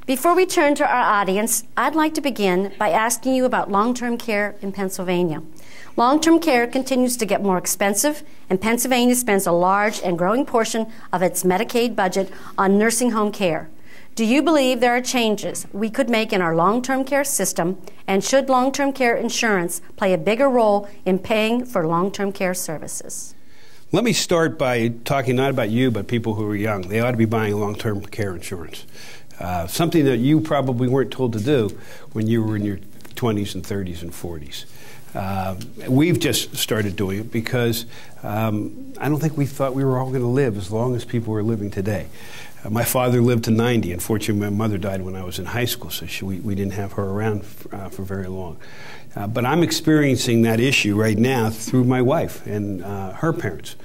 Before we turn to our audience, I'd like to begin by asking you about long-term care in Pennsylvania. Long-term care continues to get more expensive, and Pennsylvania spends a large and growing portion of its Medicaid budget on nursing home care. Do you believe there are changes we could make in our long-term care system, and should long-term care insurance play a bigger role in paying for long-term care services? Let me start by talking not about you, but people who are young. They ought to be buying long-term care insurance. Something that you probably weren't told to do when you were in your 20s and 30s and 40s. We've just started doing it because I don't think we thought we were all going to live as long as people were living today. My father lived to 90. Unfortunately, my mother died when I was in high school, so we didn't have her around for very long. But I'm experiencing that issue right now through my wife and her parents.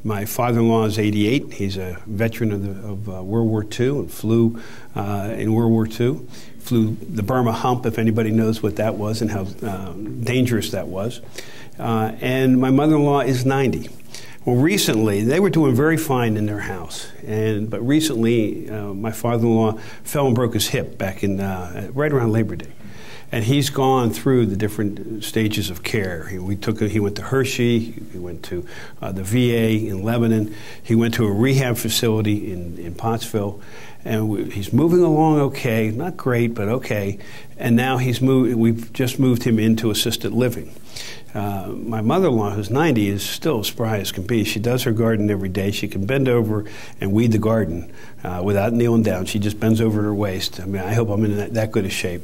My father-in-law is 88. He's a veteran of World War II and flew in World War II. Flew the Burma hump, if anybody knows what that was and how dangerous that was. And my mother-in-law is 90. Well, recently, they were doing very fine in their house. But recently, my father-in-law fell and broke his hip back in right around Labor Day. And he's gone through the different stages of care. He went to Hershey, he went to the VA in Lebanon, he went to a rehab facility in Pottsville, and he's moving along okay, not great, but okay. And now we've just moved him into assisted living. My mother-in-law, who's 90, is still as spry as can be. She does her garden every day. She can bend over and weed the garden without kneeling down. She just bends over her waist. I mean, I hope I'm in that good a shape.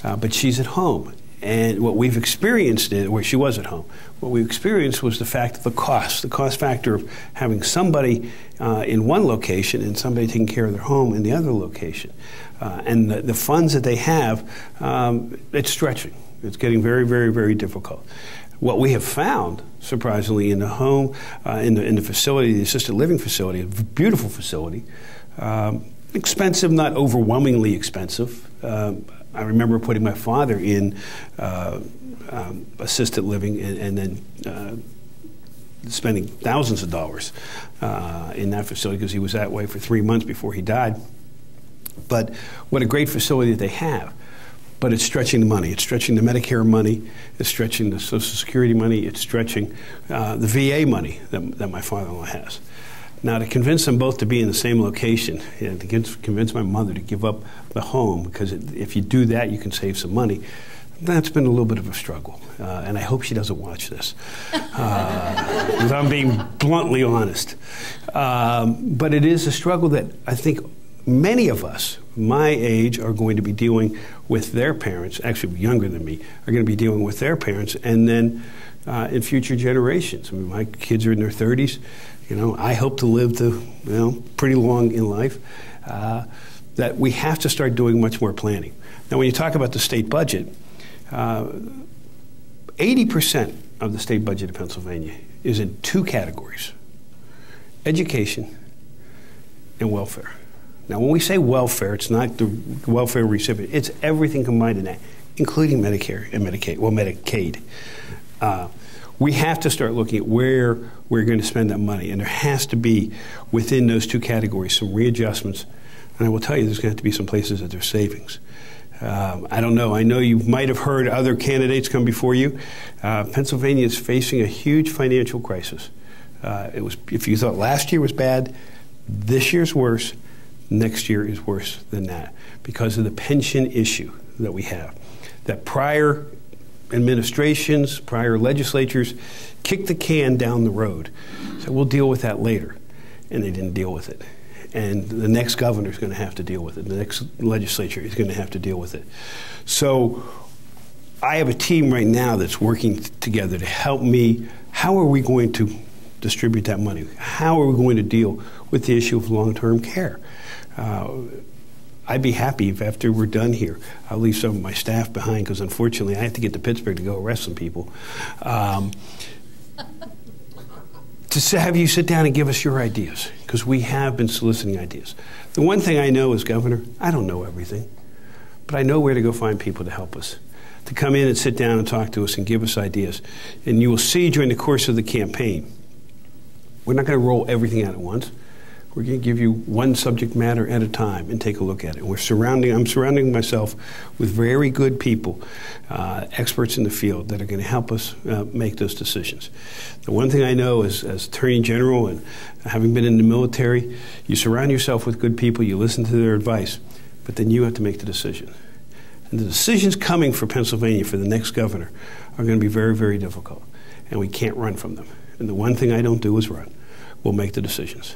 But she's at home. And what we've experienced where she was at home, what we experienced was the fact of the cost factor of having somebody in one location and somebody taking care of their home in the other location. And the funds that they have, it's stretching. It's getting very, very, very difficult. What we have found, surprisingly, in the home, in the facility, the assisted living facility, a beautiful facility, expensive, not overwhelmingly expensive. I remember putting my father in assisted living and then spending thousands of dollars in that facility because he was that way for 3 months before he died. But what a great facility that they have. But it's stretching the money. It's stretching the Medicare money. It's stretching the Social Security money. It's stretching the VA money that my father-in-law has. Now, to convince them both to be in the same location, and to convince my mother to give up the home, because if you do that, you can save some money, that's been a little bit of a struggle. And I hope she doesn't watch this, because I'm being bluntly honest. But it is a struggle that I think many of us, my age, are going to be dealing with their parents, actually younger than me, are going to be dealing with their parents, and then in future generations. I mean, my kids are in their 30s. You know, I hope to live to, pretty long in life. That we have to start doing much more planning. Now, when you talk about the state budget, 80% of the state budget of Pennsylvania is in two categories: education and welfare. Now, when we say welfare, it's not the welfare recipient. It's everything combined in that, including Medicare and Medicaid. Well, Medicaid. We have to start looking at where we're going to spend that money, and there has to be, within those two categories, some readjustments. And I will tell you, there's going to have to be some places that there's savings. I don't know. I know you might have heard other candidates come before you. Pennsylvania is facing a huge financial crisis. If you thought last year was bad, this year's worse. Next year is worse than that because of the pension issue that we have. That prior administrations, prior legislatures kicked the can down the road. So we'll deal with that later. And they didn't deal with it. And the next governor is going to have to deal with it. The next legislature is going to have to deal with it. So I have a team right now that's working together to help me. How are we going to distribute that money? How are we going to deal with the issue of long-term care? I'd be happy if after we're done here, I'll leave some of my staff behind because unfortunately I have to get to Pittsburgh to go arrest some people. To have you sit down and give us your ideas, because we have been soliciting ideas. The one thing I know as governor, I don't know everything, but I know where to go find people to help us, to come in and sit down and talk to us and give us ideas. And you will see during the course of the campaign, we're not going to roll everything out at once. We're going to give you one subject matter at a time and take a look at it. I'm surrounding myself with very good people, experts in the field that are going to help us make those decisions. The one thing I know is, as Attorney General and having been in the military, you surround yourself with good people, you listen to their advice, but then you have to make the decision. And the decisions coming for Pennsylvania for the next governor are going to be very, very difficult, and we can't run from them. And the one thing I don't do is run. We'll make the decisions.